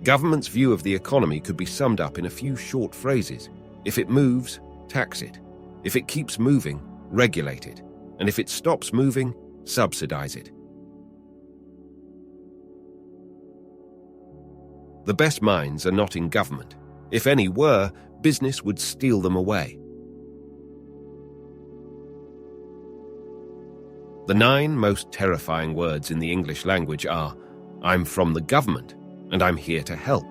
Government's view of the economy could be summed up in a few short phrases. If it moves, tax it. If it keeps moving, regulate it. And if it stops moving, subsidize it. The best minds are not in government. If any were, business would steal them away. The 9 most terrifying words in the English language are, "I'm from the government, and I'm here to help."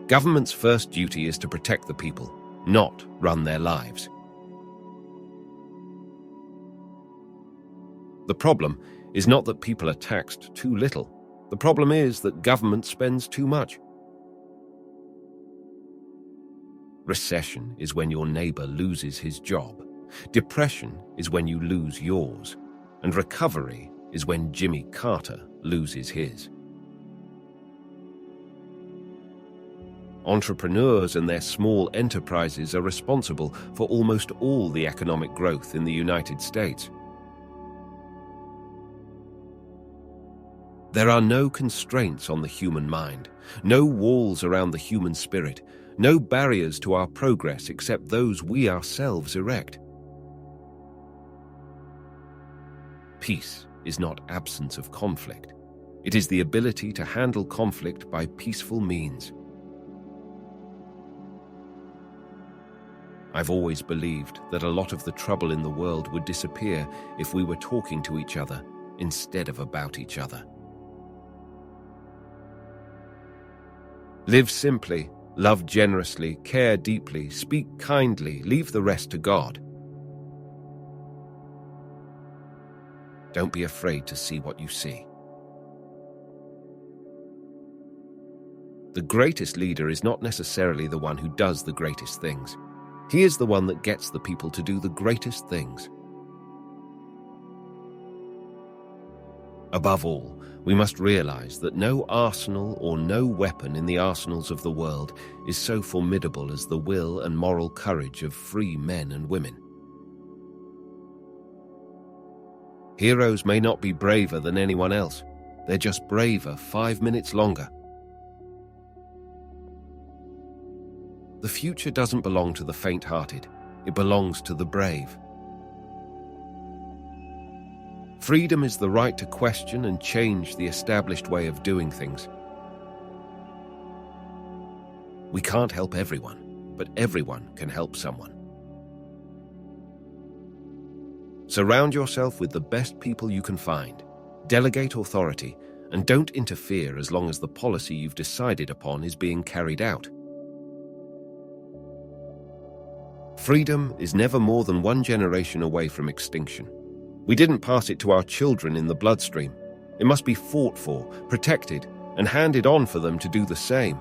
Government's first duty is to protect the people, not run their lives. The problem is not that people are taxed too little. The problem is that government spends too much. Recession is when your neighbor loses his job. Depression is when you lose yours. And recovery is when Jimmy Carter loses his. Entrepreneurs and their small enterprises are responsible for almost all the economic growth in the United States. There are no constraints on the human mind, no walls around the human spirit, no barriers to our progress except those we ourselves erect. Peace is not absence of conflict. It is the ability to handle conflict by peaceful means. I've always believed that a lot of the trouble in the world would disappear if we were talking to each other instead of about each other. Live simply, love generously, care deeply, speak kindly, leave the rest to God. Don't be afraid to see what you see. The greatest leader is not necessarily the one who does the greatest things. He is the one that gets the people to do the greatest things. Above all, we must realize that no arsenal or no weapon in the arsenals of the world is so formidable as the will and moral courage of free men and women. Heroes may not be braver than anyone else. They're just braver 5 minutes longer. The future doesn't belong to the faint-hearted. It belongs to the brave. Freedom is the right to question and change the established way of doing things. We can't help everyone, but everyone can help someone. Surround yourself with the best people you can find. Delegate authority, and don't interfere as long as the policy you've decided upon is being carried out. Freedom is never more than 1 generation away from extinction. We didn't pass it to our children in the bloodstream. It must be fought for, protected, and handed on for them to do the same.